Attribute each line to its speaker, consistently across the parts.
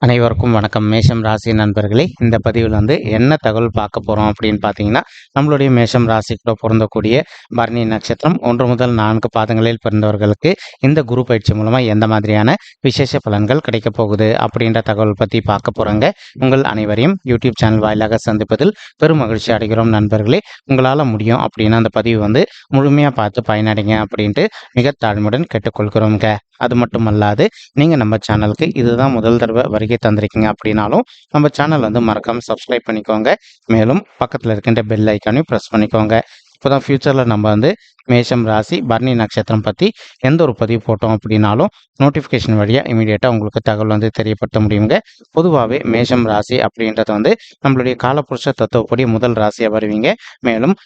Speaker 1: அனைவருக்கும் வணக்கம். மேஷம் ராசி நண்பர்களே, இந்த பதிவில் என்ன தகவல் பார்க்க போகிறோம் அப்படின்னு பார்த்தீங்கன்னா, நம்மளுடைய மேஷம் ராசி கூட பொருந்தக்கூடிய பரணி நட்சத்திரம் 1 முதல் 4 பாதங்களில் பிறந்தவர்களுக்கு இந்த குரு பயிற்சி மூலமாக எந்த மாதிரியான விசேஷ பலன்கள் கிடைக்க போகுது அப்படின்ற தகவல் பற்றி பார்க்க போகிறோங்க. உங்கள் அனைவரையும் யூடியூப் சேனல் வாயிலாக சந்திப்பதில் பெரும் மகிழ்ச்சி அடைகிறோம் நண்பர்களே. உங்களால் முடியும் அப்படின்னா அந்த பதிவு முழுமையாக பார்த்து பயனடைங்க அப்படின்ட்டு மிக தாழ்மையுடன் கேட்டுக்கொள்கிறோங்க. அது மட்டும் அல்லாது நீங்கள் நம்ம சேனலுக்கு இதுதான் முதல் தடவை வருகை தந்திருக்கீங்க அப்படின்னாலும் நம்ம சேனல் மறக்காமல் சப்ஸ்கிரைப் பண்ணிக்கோங்க. மேலும் பக்கத்தில் இருக்கின்ற பெல் ஐக்கானையும் ப்ரெஸ் பண்ணிக்கோங்க. இப்போதான் ஃப்யூச்சரில் நம்ம மேஷம் ராசி பரணி நட்சத்திரம் பற்றி எந்த ஒரு பதிவு போட்டோம் அப்படின்னாலும் நோட்டிஃபிகேஷன் வழியாக இமீடியட்டாக உங்களுக்கு தகவல் தெரியப்படுத்த முடியுங்க. பொதுவாகவே மேஷம் ராசி அப்படின்றது நம்மளுடைய காலப்புருஷ தத்துவப்படி முதல் ராசியாக வருவீங்க. மேலும்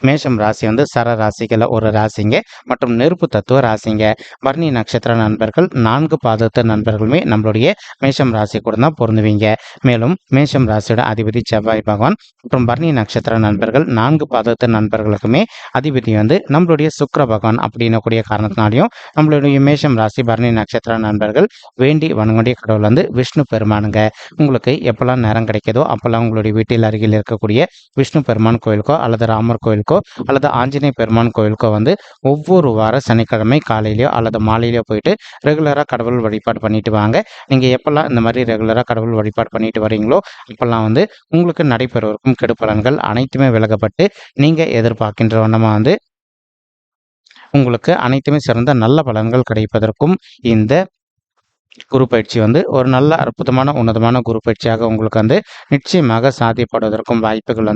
Speaker 1: மேஷம் ராசி சர ராசிகளை ஒரு ராசிங்க மற்றும் நெருப்பு தத்துவ ராசிங்க. பரணி நட்சத்திர நண்பர்கள் 4 பாதத்து நண்பர்களுமே நம்மளுடைய மேஷம் ராசி கூட தான் பொருந்துவீங்க. மேலும் மேஷம் ராசியோட அதிபதி செவ்வாய் பகவான் மற்றும் பரணி நட்சத்திர நண்பர்கள் 4 பாதத்து நண்பர்களுக்குமே அதிபதி நம்மளுடைய சுக்கிர பகவான் அப்படின்னக்கூடிய காரணத்தினாலையும் நம்மளுடைய மேஷம் ராசி பரணி நட்சத்திர நண்பர்கள் வேண்டி வணங்கக்கூடிய கடவுள் விஷ்ணு பெருமானுங்க. உங்களுக்கு எப்பெல்லாம் நேரம் கிடைக்குதோ அப்பெல்லாம் உங்களுடைய வீட்டில் அருகில் இருக்கக்கூடிய விஷ்ணு பெருமான் கோயிலுக்கோ அல்லது ராமர் கோயிலுக்கோ அல்லது ஆஞ்சநேய பெருமான் கோயிலுக்கோ ஒவ்வொரு வார சனிக்கிழமை காலையிலயோ அல்லது மாலையிலயோ போயிட்டு ரெகுலராக கடவுள் வழிபாடு பண்ணிட்டு வாங்க. நீங்கள் எப்பெல்லாம் இந்த மாதிரி ரெகுலராக கடவுள் வழிபாடு பண்ணிட்டு வரீங்களோ அப்பெல்லாம் உங்களுக்கு நடைபெறவிருக்கும் கெடுபலன்கள் அனைத்துமே விலகப்பட்டு நீங்கள் எதிர்பார்க்கின்ற வண்ணமாக உங்களுக்கு அனைத்துமே சிறந்த நல்ல பலன்கள் கிடைப்பதற்கும் இந்த குரு பயிற்சி ஒரு நல்ல அற்புதமான உன்னதமான குரு பயிற்சியாக உங்களுக்கு நிச்சயமாக சாத்தியப்படுவதற்கும் வாய்ப்புகள்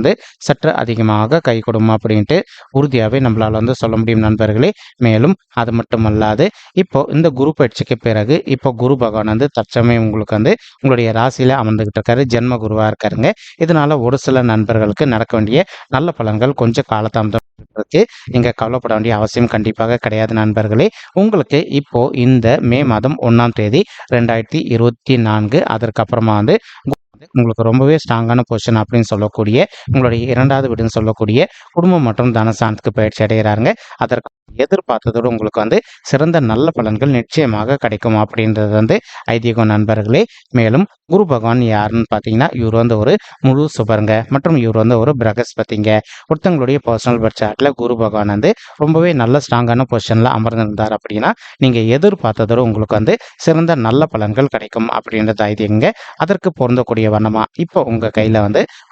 Speaker 1: சற்று அதிகமாக கை கொடுமா அப்படின்ட்டு உறுதியாகவே நம்மளால் சொல்ல முடியும் நண்பர்களே. மேலும் அது மட்டுமல்லாது இப்போ இந்த குரு பயிற்சிக்கு பிறகு இப்போ குரு பகவான் தற்சமயம் உங்களுக்கு உங்களுடைய ராசியில அமர்ந்துகிட்டு இருக்காரு. ஜென்ம குருவா இருக்காருங்க. இதனால ஒரு சில நண்பர்களுக்கு நடக்க வேண்டிய நல்ல பலன்கள் கொஞ்சம் காலதாமதம் இருக்கு. நீங்க கவலைப்பட வேண்டிய அவசியம் கண்டிப்பாக கிடையாது நண்பர்களே. உங்களுக்கு இப்போ இந்த மே மாதம் 1ஆம் தேதி 2024 அதற்கப்புறமா உங்களுக்கு ரொம்பவே ஸ்ட்ராங்கான பொசிஷன் அப்படின்னு சொல்லக்கூடிய உங்களுடைய 2வது வீடுன்னு சொல்லக்கூடிய குடும்பம் மற்றும் தனஸ்தானத்துக்கு பயிற்சி அடைகிறாருங்க. அதற்கு எதிர்பார்த்ததோடு உங்களுக்கு சிறந்த நல்ல பலன்கள் நிச்சயமாக கிடைக்கும் அப்படின்றது ஐதீகம் நண்பர்களே. மேலும் குரு பகவான் யாருன்னு பார்த்தீங்கன்னா இவர் ஒரு முழு சுபருங்க மற்றும் இவர் ஒரு பிரகஸ்பதிங்க. ஒருத்தவங்களுடைய பர்சனல் பட்சாட்டில் குரு பகவான் ரொம்பவே நல்ல ஸ்ட்ராங்கான பொசிஷனில் அமர்ந்திருந்தார் அப்படின்னா நீங்கள் எதிர்பார்த்ததோடு உங்களுக்கு சிறந்த நல்ல பலன்கள் கிடைக்கும் அப்படின்றது ஐதீகங்க. அதற்கு பொருந்தக்கூடிய வண்ணமா இப்போ உங்கள் கையில்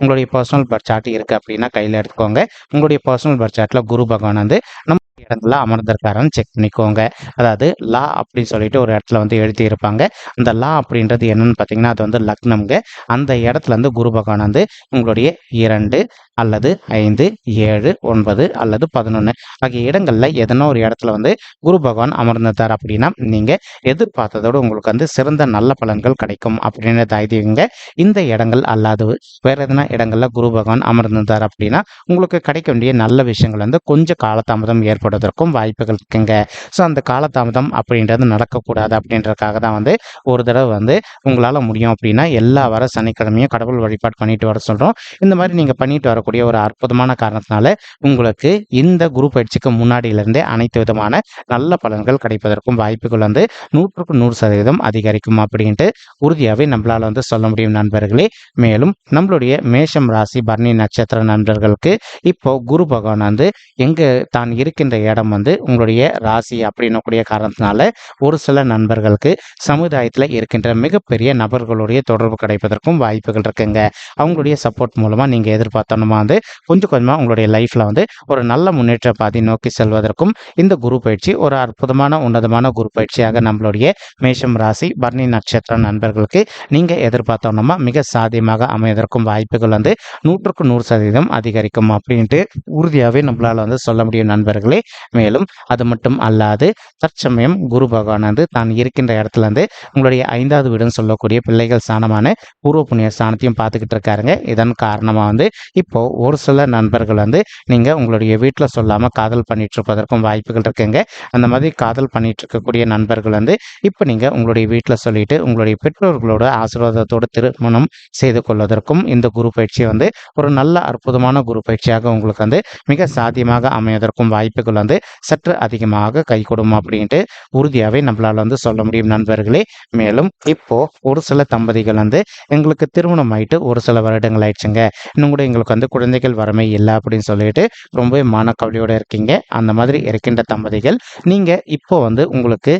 Speaker 1: உங்களுடைய பர்சனல் பட்சாட் இருக்குது அப்படின்னா கையில் எடுத்துக்கோங்க. உங்களுடைய பர்சனல் பட்சாட்டில் குரு பகவான் நம்ம இடத்துல அமர்ந்திருக்காருன்னு செக் பண்ணிக்கோங்க. அதாவது லா அப்படின்னு சொல்லிட்டு ஒரு இடத்துல எழுதி இருப்பாங்க. அந்த லா அப்படின்றது என்னன்னு பார்த்தீங்கன்னா அது லக்னம்ங்க. அந்த இடத்துல குரு பகவான் உங்களுடைய 2 அல்லது 5, 7, 9 அல்லது 11 ஆகிய இடங்கள்ல எதனா ஒரு இடத்துல குரு பகவான் அமர்ந்தார் அப்படின்னா நீங்க எதிர்பார்த்ததோடு உங்களுக்கு சிறந்த நல்ல பலன்கள் கிடைக்கும் அப்படின்னு ஐதீகங்க. இந்த இடங்கள் அல்லாது வேற எதனா இடங்கள்ல குரு பகவான் அமர்ந்தார் அப்படின்னா உங்களுக்கு கிடைக்க வேண்டிய நல்ல விஷயங்கள் கொஞ்சம் காலதாமதம் ஏற்படுவதற்கும் வாய்ப்புகள் இருக்குங்க. ஸோ அந்த காலதாமதம் அப்படின்றது நடக்கக்கூடாது அப்படின்றதுக்காக தான் ஒரு தடவை உங்களால் முடியும் அப்படின்னா எல்லா வார சனிக்கிழமையும் கடவுள் வழிபாடு பண்ணிட்டு வர சொல்கிறோம். இந்த மாதிரி நீங்கள் பண்ணிட்டு வரக்கூடிய ஒரு அற்புதமான காரணத்தினால உங்களுக்கு இந்த குரு பயிற்சிக்கு முன்னாடியிலிருந்தே அனைத்து விதமான நல்ல பலன்கள் கிடைப்பதற்கும் வாய்ப்புகள் 100க்கு 100% அதிகரிக்கும் அப்படின்ட்டு உறுதியாகவே நம்மளால் சொல்ல முடியும் நண்பர்களே. மேலும் நம்மளுடைய மேஷம் ராசி பரணி நட்சத்திர நண்பர்களுக்கு இப்போ குரு பகவான் எங்கே தான் இருக்கின்ற இடம் உங்களுடைய ராசி அப்படின்னக்கூடிய காரணத்தினால ஒரு சில நண்பர்களுக்கு சமுதாயத்தில் இருக்கின்ற மிகப்பெரிய நபர்களுடைய தொடர்பு கிடைப்பதற்கும் வாய்ப்புகள் இருக்குங்க. அவங்களுடைய சப்போர்ட் மூலமாக நீங்கள் எதிர்பார்த்தோம்னா கொஞ்சம் கொஞ்சமாக உங்களுடைய லைஃப்பில் ஒரு நல்ல முன்னேற்ற பாதை நோக்கி செல்வதற்கும் இந்த குரு பயிற்சி ஒரு அற்புதமான உன்னதமான குரு பயிற்சியாக நம்மளுடைய மேஷம் ராசி பரணி நட்சத்திர நண்பர்களுக்கு நீங்கள் எதிர்பார்த்தோம்னா மிக சாத்தியமாக அமைவதற்கும் வாய்ப்புகள் 100க்கு 100% அதிகரிக்கும் அப்படின்ட்டு உறுதியாகவே நம்மளால் சொல்ல முடியும் நண்பர்களே. மேலும் அது மட்டும் அல்லாது தற்சமயம் குரு பகவான் தான் இருக்கின்ற இடத்துல உங்களுடைய 5வது வீடுன்னு சொல்லக்கூடிய பிள்ளைகள் ஸ்தானமான பூர்வ புண்ணிய ஸ்தானத்தையும் பார்த்துக்கிட்டு இருக்காருங்க. இதன் காரணமாக இப்போ ஒரு சில நண்பர்கள் வந்து நீங்கள் உங்களுடைய வீட்டில் சொல்லாமல் காதல் பண்ணிட்டு இருப்பதற்கும் வாய்ப்புகள் இருக்குங்க. அந்த மாதிரி காதல் பண்ணிட்டு இருக்கக்கூடிய நண்பர்கள் வந்து இப்போ நீங்கள் உங்களுடைய வீட்டில் சொல்லிட்டு உங்களுடைய பெற்றோர்களோட ஆசீர்வாதத்தோடு திருமணம் செய்து கொள்வதற்கும் இந்த குரு பயிற்சி வந்து ஒரு நல்ல அற்புதமான குரு பயிற்சியாக உங்களுக்கு வந்து மிக சாத்தியமாக அமைவதற்கும் வாய்ப்புகள் வந்து சற்று அதிகமாக கைகூடும் அப்படின்ட்டு உறுதியாகவே நம்மளால் வந்து சொல்ல முடியும் நண்பர்களே. மேலும் இப்போ ஒரு சில தம்பதிகள் வந்து எங்களுக்கு திருமணம் ஆயிட்டு ஒரு சில வருடங்கள் ஆயிடுச்சுங்க, இன்னும் கூட எங்களுக்கு வந்து குழந்தைகள் வரமே இல்லை அப்படின்னு சொல்லிட்டு ரொம்பவே மனக்கவலையோட இருக்கீங்க. அந்த மாதிரி இருக்கின்ற தம்பதிகள் நீங்க இப்போ வந்து உங்களுக்கு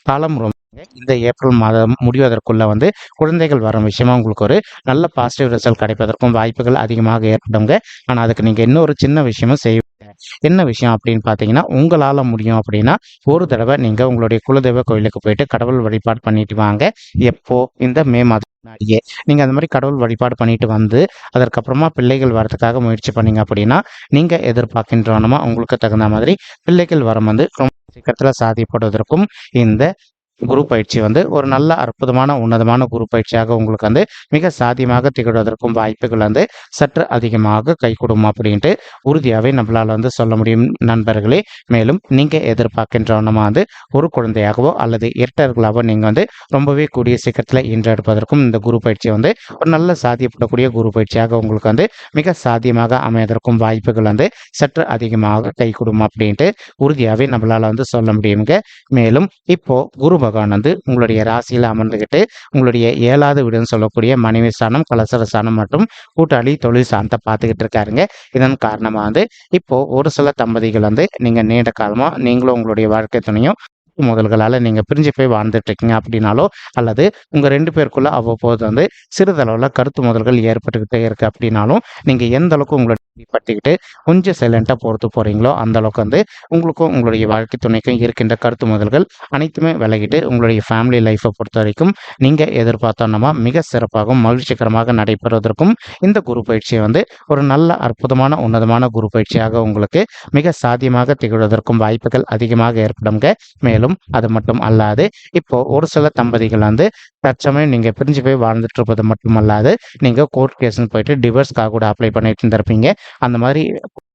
Speaker 1: காலம் ரொம்ப இந்த ஏப்ரல் மாதம் முடிவதற்குள்ள வந்து குழந்தைகள் வரும் விஷயமா உங்களுக்கு ஒரு நல்ல பாசிட்டிவ் ரிசல்ட் கிடைப்பதற்கும் வாய்ப்புகள் அதிகமாக ஏற்படுங்க. ஆனால் அதுக்கு நீங்கள் இன்னொரு சின்ன விஷயமும் செய்வீங்க. என்ன விஷயம் அப்படின்னு பார்த்தீங்கன்னா, உங்களால் முடியும் அப்படின்னா ஒரு தடவை நீங்கள் உங்களுடைய குலதெய்வ கோயிலுக்கு போயிட்டு கடவுள் வழிபாடு பண்ணிட்டு வாங்க. எப்போ இந்த மே மாதம் முன்னாடியே நீங்கள் அந்த மாதிரி கடவுள் வழிபாடு பண்ணிட்டு வந்து அதற்கப்புறமா பிள்ளைகள் வரதுக்காக முயற்சி பண்ணீங்க அப்படின்னா நீங்கள் எதிர்பார்க்கின்றவனமா உங்களுக்கு தகுந்த மாதிரி பிள்ளைகள் வரம் வந்து ரொம்ப சீக்கிரத்தில் சாதிப்படுவதற்கும் இந்த குரு பயிற்சி வந்து ஒரு நல்ல அற்புதமான உன்னதமான குரு பயிற்சியாக உங்களுக்கு வந்து மிக சாத்தியமாக திகழ்வதற்கும் வாய்ப்புகள் வந்து சற்று அதிகமாக கைகூடும் அப்படின்ட்டு உறுதியாகவே நம்மளால் வந்து சொல்ல முடியும் நண்பர்களே. மேலும் நீங்கள் எதிர்பார்க்கின்றவனமா வந்து ஒரு குழந்தையாகவோ அல்லது இரட்டர்களாகவோ நீங்கள் வந்து ரொம்பவே கூடிய சீக்கிரத்தில் ஈன்றெடுப்பதற்கும் இந்த குரு பயிற்சி வந்து ஒரு நல்ல சாத்தியப்படக்கூடிய குரு பயிற்சியாக உங்களுக்கு வந்து மிக சாத்தியமாக அமைவதற்கும் வாய்ப்புகள் வந்து சற்று அதிகமாக கைகூடும் அப்படின்ட்டு உறுதியாகவே நம்மளால் வந்து சொல்ல முடியுங்க. மேலும் இப்போ குரு பகவான் வந்து உங்களுடைய ராசியில் அமர்ந்துகிட்டு உங்களுடைய 7வது வீடுன்னு சொல்லக்கூடிய மனைவி ஸ்தானம், கலசர ஸ்தானம் மற்றும் கூட்டாளி தொழில் ஸ்தானத்தை பார்த்துக்கிட்டு இருக்காருங்க. இதன் காரணமாக வந்து இப்போ ஒரு சில தம்பதிகள் வந்து நீங்கள் நீண்ட காலமாக நீங்களும் உங்களுடைய வாழ்க்கை துணையும் முதல்களால் நீங்கள் பிரிஞ்சு போய் வாழ்ந்துட்டு இருக்கீங்க அப்படின்னாலோ அல்லது உங்கள் 2 பேருக்குள்ள அவ்வப்போது வந்து சிறிதளவில் கருத்து மோதல்கள் ஏற்பட்டுக்கிட்டே இருக்கு அப்படின்னாலும் நீங்கள் எந்த அளவுக்கு உங்களை பட்டுக்கிட்டு கொஞ்சம் சைலண்டாக பொறுத்து போகிறீங்களோ அந்த அளவுக்கு வந்து உங்களுக்கும் உங்களுடைய வாழ்க்கை துணைக்கும் இருக்கின்ற கருத்து மோதல்கள் அனைத்துமே விலகிட்டு உங்களுடைய ஃபேமிலி லைஃப்பை பொறுத்த வரைக்கும் நீங்கள் எதிர்பார்த்தோன்னா மிக சிறப்பாகவும் மகிழ்ச்சிகரமாக நடைபெறுவதற்கும் இந்த குரு பயிற்சியை வந்து ஒரு நல்ல அற்புதமான உன்னதமான குரு பயிற்சியாக உங்களுக்கு மிக சாத்தியமாக திகழ்வதற்கும் வாய்ப்புகள் அதிகமாக ஏற்படுங்க. மேலும் அது மட்டும் அல்லாது இப்போ ஒரு சில தம்பதிகள் வந்து தற்சமயம் நீங்க பிரிஞ்சு போய் வாழ்ந்துட்டு இருப்பது மட்டுமல்லாது நீங்க கோர்ட் கேஸ்ன்னு போயிட்டு டிவோர்ஸ்க்காக கூட அப்ளை பண்ணிட்டு இருந்திருப்பீங்க. அந்த மாதிரி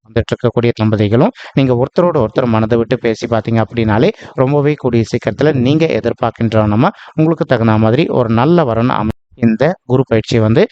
Speaker 1: வந்துட்டு இருக்கக்கூடிய தம்பதிகளும் நீங்க ஒருத்தரோட ஒருத்தர் மனதை விட்டு பேசி பார்த்தீங்க அப்படின்னாலே ரொம்பவே கூடிய சீக்கிரத்துல நீங்க எதிர்பார்க்கின்றவனமா உங்களுக்கு தகுந்த மாதிரி ஒரு நல்ல வரணும் இந்த குரு பயிற்சி வந்து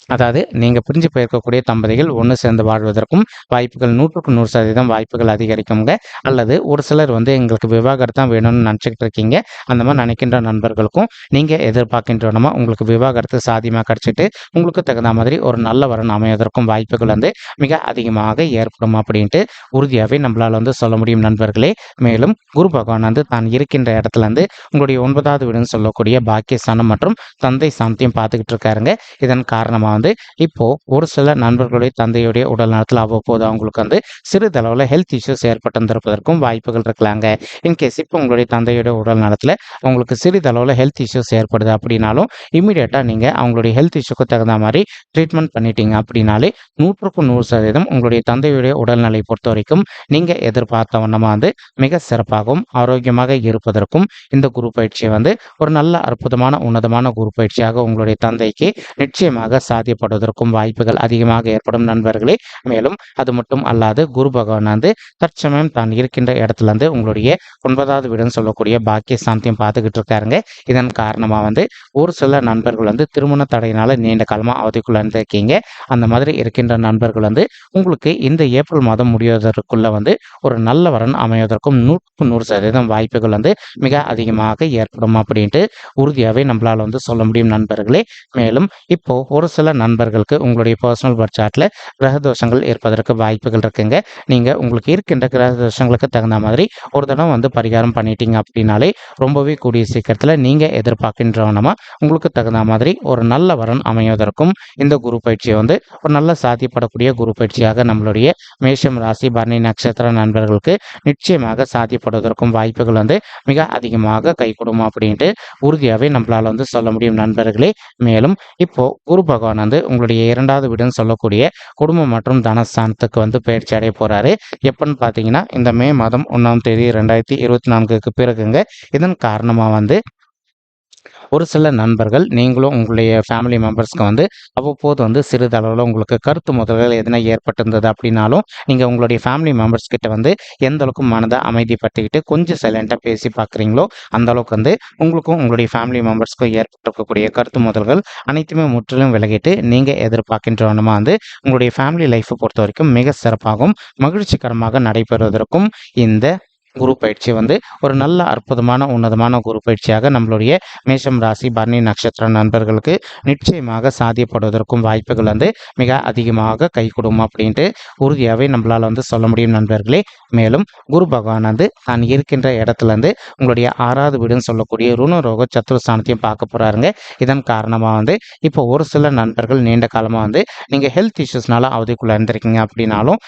Speaker 1: அதாவது நீங்கள் பிரிஞ்சு போயிருக்கக்கூடிய தம்பதிகள் ஒன்று சேர்ந்து வாழ்வதற்கும் வாய்ப்புகள் 100% வாய்ப்புகள் அதிகரிக்குங்க. அல்லது ஒரு சிலர் வந்து எங்களுக்கு விவாகரத்து தான் வேணும்னு நினச்சிக்கிட்டு இருக்கீங்க. அந்த மாதிரி நினைக்கின்ற நண்பர்களுக்கும் நீங்கள் எதிர்பார்க்கின்றனமா உங்களுக்கு விவாகரத்து சாதியமாக கிடச்சிட்டு உங்களுக்கு தகுந்த மாதிரி ஒரு நல்ல வரன் அமைவதற்கும் வாய்ப்புகள் வந்து மிக அதிகமாக ஏற்படும் அப்படின்ட்டு உறுதியாகவே நம்மளால் வந்து சொல்ல முடியும் நண்பர்களே. மேலும் குரு பகவான் வந்து தான் இருக்கின்ற இடத்துல இருந்து உங்களுடைய 9வது வீடுன்னு சொல்லக்கூடிய பாக்கியஸ்தானம் மற்றும் தந்தை சாந்தியம் பார்த்துக்கிட்டு இருக்காருங்க. இதன் காரணமாக வந்து இப்போ ஒரு சில நண்பர்களுடைய தந்தையுடைய உடல் நலத்தில் அவ்வப்போது அவங்களுக்கு வந்து சிறிதளவில் ஹெல்த் இஷ்யூஸ் ஏற்பட்டிருப்பதற்கும் வாய்ப்புகள் இருக்கலாங்க. இன்கேஸ் இப்போ உங்களுடைய தந்தையுடைய உடல் நலத்தில் உங்களுக்கு சிறிதளவில் ஹெல்த் இஷ்யூஸ் ஏற்படுது அப்படின்னாலும் இமீடியட்டாக நீங்கள் அவங்களுடைய ஹெல்த் இஷ்யூக்கு தகுந்த மாதிரி ட்ரீட்மெண்ட் பண்ணிட்டீங்க அப்படின்னாலே 100% உங்களுடைய தந்தையுடைய உடல்நிலை பொறுத்த வரைக்கும் நீங்கள் எதிர்பார்த்த வண்ணமாக வந்து மிக சிறப்பாகவும் ஆரோக்கியமாக இருப்பதற்கும் இந்த குரு பயிற்சியை வந்து ஒரு நல்ல அற்புதமான உன்னதமான குரு பயிற்சியாக உங்களுடைய தந்தைக்கு நிச்சயமாக சாத்தியப்படுவதற்கும் வாய்ப்புகள் அதிகமாக ஏற்படும் நண்பர்களே. மேலும் அது மட்டும் அல்லாது குரு பகவான் வந்து தற்சமயம் தான் இருக்கின்ற இடத்துல இருந்து உங்களுடைய 9வது வீடுன்னு சொல்லக்கூடிய பாக்கிய சாந்தியம் பார்த்துக்கிட்டு இருக்காருங்க. இதன் காரணமாக வந்து ஒரு சில நண்பர்கள் வந்து திருமண தடையினால நீண்ட காலமாக அவதிக்குள்ள இருந்திருக்கீங்க. அந்த மாதிரி இருக்கின்ற நண்பர்கள் வந்து உங்களுக்கு இந்த ஏப்ரல் மாதம் முடிவதற்குள்ள வந்து ஒரு நல்ல வரன் அமைவதற்கும் 100% வாய்ப்புகள் வந்து மிக அதிகமாக ஏற்படும் அப்படின்ட்டு உறுதியாகவே நம்மளால் வந்து சொல்ல முடியும் நண்பர்களே. மேலும் இப்போ ஒரு சில நண்பர்களுக்கு உங்களுடைய பர்சனல் பர்த் சார்ட்ல கிரக தோஷங்கள் இருப்பதற்கு வாய்ப்புகள் இருக்குங்க. நீங்க உங்களுக்கு இருக்கின்ற கிரக தோஷங்களுக்கு தகுந்த மாதிரி ஒரு தடவை வந்து பரிகாரம் பண்ணிட்டீங்க அப்படின்னாலே ரொம்பவே கூடிய சீக்கிரத்தில் நீங்க எதிர்பார்க்கின்றவனமா உங்களுக்கு தகுந்த மாதிரி ஒரு நல்ல வரன் அமைவதற்கும் இந்த குரு பயிற்சியை வந்து ஒரு நல்ல சாத்தியப்படக்கூடிய குரு பயிற்சியாக நம்மளுடைய மேஷம் ராசி பரணி நட்சத்திர நண்பர்களுக்கு நிச்சயமாக சாத்தியப்படுவதற்கும் வாய்ப்புகள் வந்து மிக அதிகமாக கைகூடும் அப்படின்ட்டு உறுதியாகவே நம்மளால் வந்து சொல்ல முடியும் நண்பர்களே. மேலும் இப்போ குரு பகவான் வந்து உங்களுடைய 2வது வீடுன்னு சொல்லக்கூடிய குடும்பம் மற்றும் தனஸ்தானத்துக்கு வந்து பயிற்சி அடைய போறாரு. எப்பன்னு பார்த்தீங்கன்னா இந்த மே மாதம் 1ஆம் தேதி 2024க்கு பிறகுங்க. இதன் காரணமாக வந்து ஒரு சில நண்பர்கள் நீங்களும் உங்களுடைய ஃபேமிலி மெம்பர்ஸ்க்கு வந்து அவ்வப்போது வந்து சிறிதளவில் உங்களுக்கு கருத்து மோதல்கள் எதனா ஏற்பட்டிருந்தது அப்படின்னாலும் நீங்கள் உங்களுடைய ஃபேமிலி மெம்பர்ஸ் கிட்ட வந்து எந்த அளவுக்கு மனதை அமைதிப்படுத்திக்கிட்டு கொஞ்சம் சைலண்டாக பேசி பார்க்குறீங்களோ அந்த அளவுக்கு வந்து உங்களுக்கும் உங்களுடைய ஃபேமிலி மெம்பர்ஸ்க்கும் ஏற்பட்டிருக்கக்கூடிய கருத்து மோதல்கள் அனைத்துமே முற்றிலும் விலகிட்டு நீங்கள் எதிர்பார்க்கின்றவனமா வந்து உங்களுடைய ஃபேமிலி லைஃப்பை பொறுத்த வரைக்கும் மிக சிறப்பாகவும் மகிழ்ச்சிகரமாக நடைபெறுவதற்கும் இந்த குரு பயிற்சி வந்து ஒரு நல்ல அற்புதமான உன்னதமான குரு பயிற்சியாக நம்மளுடைய மேஷம் ராசி பரணி நட்சத்திர நண்பர்களுக்கு நிச்சயமாக சாத்தியப்படுவதற்கும் வாய்ப்புகள் வந்து மிக அதிகமாக கை கொடுக்கும் அப்படின்ட்டு உறுதியாகவே நம்மளால் வந்து சொல்ல முடியும் நண்பர்களே. மேலும் குரு பகவான் வந்து தான் இருக்கின்ற இடத்துல இருந்து உங்களுடைய 6வது வீடுன்னு சொல்லக்கூடிய ருணரோக சத்துருஸ்தானத்தையும் பார்க்க போறாருங்க. இதன் காரணமாக வந்து இப்போ ஒரு சில நண்பர்கள் நீண்ட காலமாக வந்து நீங்கள் ஹெல்த் இஷ்யூஸ்னால அவதிக்குள்ள இருந்திருக்கீங்க அப்படின்னாலும்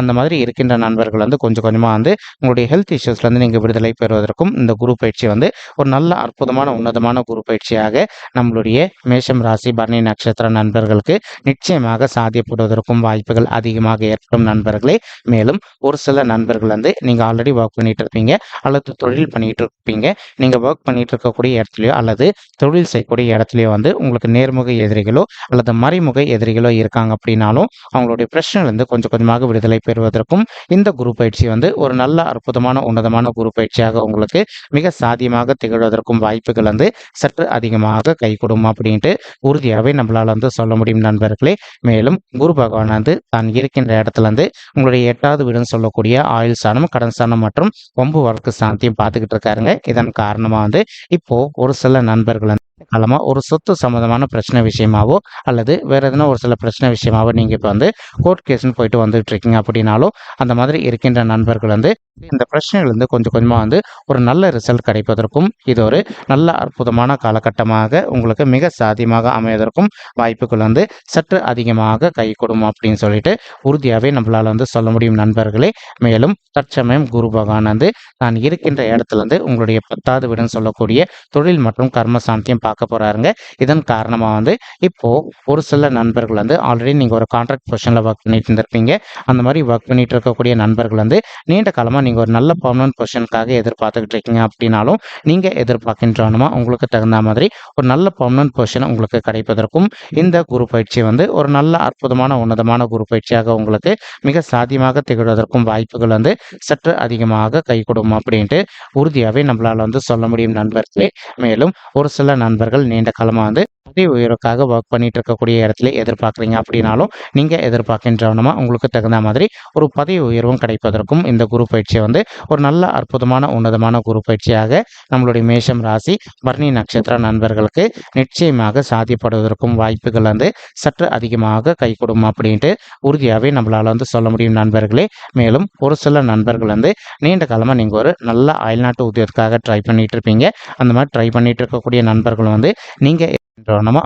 Speaker 1: அந்த மாதிரி இருக்கின்ற நண்பர்கள் வந்து கொஞ்சம் கொஞ்சமாக வந்து உங்களுடைய ஹெல்த் இஷ்யூஸ்லேருந்து நீங்கள் விடுதலை பெறுவதற்கும் இந்த குரு பயிற்சி வந்து ஒரு நல்ல அற்புதமான உன்னதமான குரு பயிற்சியாக நம்மளுடைய மேஷம் ராசி பரணி நட்சத்திர நண்பர்களுக்கு நிச்சயமாக சாத்தியப்படுவதற்கும் வாய்ப்புகள் அதிகமாக ஏற்படும் நண்பர்களே. மேலும் ஒரு சில நண்பர்கள் வந்து நீங்கள் ஆல்ரெடி ஒர்க் பண்ணிட்டு இருப்பீங்க அல்லது தொழில் பண்ணிட்டு இருப்பீங்க. நீங்கள் ஒர்க் பண்ணிட்டு இருக்கக்கூடிய இடத்துலையோ அல்லது தொழில் செய்யக்கூடிய இடத்துலையோ வந்து உங்களுக்கு நேர்முக எதிரிகளோ அல்லது மறைமுக எதிரிகளோ இருக்காங்க அப்படின்னாலும் அவங்களுடைய பிரச்சனையிலிருந்து கொஞ்சம் கொஞ்சமாக விடுதலை பெறுவதற்கும் இந்த குரு பயிற்சி வந்து ஒரு நல்ல அற்புதமான உன்னதமான குரு பயிற்சியாக உங்களுக்கு மிக சாத்தியமாக திகழ்வதற்கும் வாய்ப்புகள் வந்து சற்று அதிகமாக கை கொடுக்கும் அப்படின்ட்டு உறுதியாகவே நம்மளால வந்து சொல்ல முடியும் நண்பர்களே. மேலும் குரு பகவான் வந்து தான் இருக்கின்ற இடத்துல இருந்து உங்களுடைய 8வது வீடுன்னு சொல்லக்கூடிய ஆயுள் ஸ்தானம், கடன் ஸ்தானம் மற்றும் வம்பு வழக்கு ஸ்தானத்தையும் பார்த்துக்கிட்டு இருக்காருங்க. இதன் காரணமா வந்து இப்போ ஒரு சில நண்பர்கள் காலமா ஒரு சொத்து சம்பந்தமான பிரச்சனை விஷயமாவோ அல்லது வேற எதனா ஒரு சில பிரச்சனை விஷயமாவோ நீங்க இப்போ வந்து கோர்ட் கேஸ்ன்னு போயிட்டு வந்துட்டு இருக்கீங்க அப்படின்னாலும் அந்த மாதிரி இருக்கின்ற நண்பர்கள் வந்து இந்த பிரச்சனைகள் கொஞ்சம் கொஞ்சமாக வந்து ஒரு நல்ல ரிசல்ட் கிடைப்பதற்கும் இது ஒரு நல்ல அற்புதமான காலகட்டமாக உங்களுக்கு மிக சாத்தியமாக அமைவதற்கும் வாய்ப்புகள் வந்து சற்று அதிகமாக கை கொடுக்கும் அப்படின்னு சொல்லிட்டு உறுதியாகவே நம்மளால் வந்து சொல்ல முடியும் நண்பர்களே. மேலும் தற்சமயம் குரு பகவான் வந்து நான் இருக்கின்ற இடத்துல இருந்து உங்களுடைய 10வது வீடுன்னு சொல்லக்கூடிய தொழில் மற்றும் கர்ம சாந்தியம் பார்க்க போறாருங்க. இதன் காரணமாக வந்து இப்போ ஒரு சில நண்பர்கள் வந்து ஆல்ரெடி நீங்கள் ஒரு கான்ட்ராக்ட் பொசிஷனில் ஒர்க் பண்ணிட்டு இருந்திருப்பீங்க. அந்த மாதிரி ஒர்க் பண்ணிட்டு இருக்கக்கூடிய நண்பர்கள் வந்து நீண்ட காலமாக நீங்கள் ஒரு நல்ல பர்மனன்ட் பொசிஷனுக்காக எதிர்பார்த்துக்கிட்டு இருக்கீங்க அப்படின்னாலும் நீங்கள் எதிர்பார்க்கின்றவனுமா உங்களுக்கு தகுந்த மாதிரி ஒரு நல்ல பர்மனன்ட் பொசிஷன் உங்களுக்கு கிடைப்பதற்கும் இந்த குரு பயிற்சி வந்து ஒரு நல்ல அற்புதமான உன்னதமான குரு பயிற்சியாக உங்களுக்கு மிக சாத்தியமாக திகழ்வதற்கும் வாய்ப்புகள் வந்து சற்று அதிகமாக கை கொடுக்கும் அப்படின்ட்டு உறுதியாகவே நம்மளால் வந்து சொல்ல முடியும் நண்பர்களே. மேலும் ஒரு சில நண்பர்கள் நீண்ட காலமாக வந்து பதவி உயர்வுக்காக ஒர்க் பண்ணிட்டு இருக்கக்கூடிய இடத்துல எதிர்பார்க்குறீங்க அப்படின்னாலும் நீங்கள் எதிர்பார்க்கின்றவனமா உங்களுக்கு தகுந்த மாதிரி ஒரு பதவி உயர்வும் கிடைப்பதற்கும் இந்த குரு பயிற்சியை வந்து ஒரு நல்ல அற்புதமான உன்னதமான குரு பயிற்சியாக நம்மளுடைய மேஷம் ராசி பரணி நட்சத்திர நண்பர்களுக்கு நிச்சயமாக சாத்தியப்படுவதற்கும் வாய்ப்புகள் வந்து சற்று அதிகமாக கை கொடுக்கும் அப்படின்ட்டு உறுதியாகவே நம்மளால் வந்து சொல்ல முடியும் நண்பர்களே. மேலும் ஒரு சில நண்பர்கள் வந்து நீண்ட காலமாக நீங்கள் ஒரு நல்ல அயல்நாட்டு உத்தியோகத்துக்காக ட்ரை பண்ணிட்டு இருப்பீங்க. அந்த மாதிரி ட்ரை பண்ணிட்டு இருக்கக்கூடிய நண்பர்கள் வந்து நீங்கள்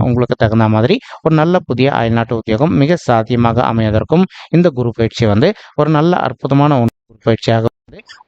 Speaker 1: உங்களுக்கு தகுந்த மாதிரி ஒரு நல்ல புதிய அயல்நாட்டு உத்தியோகம் மிக சாத்தியமாக அமைவதற்கும் இந்த குரு பயிற்சி வந்து ஒரு நல்ல அற்புதமான குரு பயிற்சியாக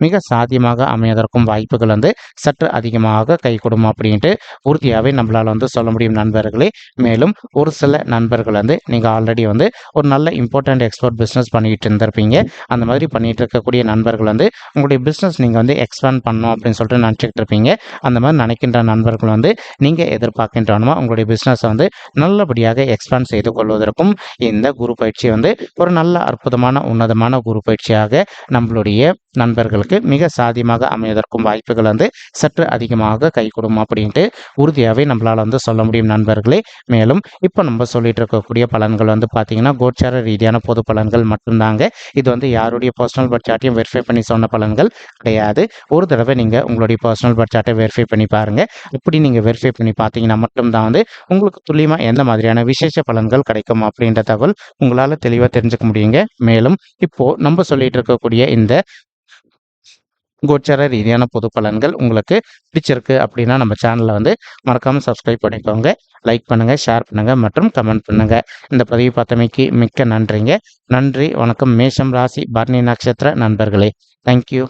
Speaker 1: மிக சாத்தியமாக அமைவதற்கும் வாய்ப்புகள் வந்து சற்று அதிகமாக கை கொடுக்கும் அப்படின்ட்டு உறுதியாகவே நம்மளால் வந்து சொல்ல முடியும் நண்பர்களே. மேலும் ஒரு சில நண்பர்கள் வந்து நீங்கள் ஆல்ரெடி வந்து ஒரு நல்ல இம்பார்ட்டன்ட் எக்ஸ்போர்ட் பிஸ்னஸ் பண்ணிட்டு இருந்திருப்பீங்க. அந்த மாதிரி பண்ணிட்டு இருக்கக்கூடிய நண்பர்கள் வந்து உங்களுடைய பிஸ்னஸ் நீங்கள் வந்து எக்ஸ்பேண்ட் பண்ணணும் அப்படின்னு சொல்லிட்டு நினச்சிக்கிட்டு இருப்பீங்க. அந்த மாதிரி நினைக்கின்ற நண்பர்கள் வந்து நீங்கள் எதிர்பார்க்கின்றனமா உங்களுடைய பிஸ்னஸை வந்து நல்லபடியாக எக்ஸ்பேண்ட் செய்து கொள்வதற்கும் இந்த குரு பயிற்சி வந்து ஒரு நல்ல அற்புதமான உன்னதமான குரு பயிற்சியாக நம்மளுடைய நண்பர்களுக்கு மிக சாத்தியமாக அமைவதற்கும் வாய்ப்புகள் வந்து சற்று அதிகமாக கை கொடுக்கும் அப்படின்ட்டு உறுதியாகவே நம்மளால் வந்து சொல்ல முடியும் நண்பர்களே. மேலும் இப்போ நம்ம சொல்லிட்டு இருக்கக்கூடிய பலன்கள் வந்து பார்த்தீங்கன்னா கோச்சார ரீதியான பொது பலன்கள் மட்டும்தாங்க. இது வந்து யாருடைய பர்சனல் பட்ஜெட்டையும் வெரிஃபை பண்ணி சொன்ன பலன்கள் கிடையாது. ஒரு தடவை நீங்கள் உங்களுடைய பர்சனல் பட்ஜெட்டை வெரிஃபை பண்ணி பாருங்கள். இப்படி நீங்கள் வெரிஃபை பண்ணி பார்த்தீங்கன்னா மட்டும்தான் வந்து உங்களுக்கு துல்லியமாக எந்த மாதிரியான விசேஷ பலன்கள் கிடைக்கும் அப்படின்ற தகவல் உங்களால் தெளிவாக தெரிஞ்சுக்க முடியுங்க. மேலும் இப்போ நம்ம சொல்லிட்டு இருக்கக்கூடிய இந்த கோச்சார ரீதியான பொது பலன்கள் உங்களுக்கு பிடிச்சிருக்கு அப்படின்னா நம்ம சேனலை வந்து மறக்காமல் சப்ஸ்கிரைப் பண்ணிக்கோங்க. லைக் பண்ணுங்கள், ஷேர் பண்ணுங்கள் மற்றும் கமெண்ட் பண்ணுங்கள். இந்த பதிவு பார்த்தமைக்கு மிக்க நன்றிங்க. நன்றி, வணக்கம். மேஷம் ராசி பரணி நட்சத்திர நண்பர்களே, தேங்க்யூ.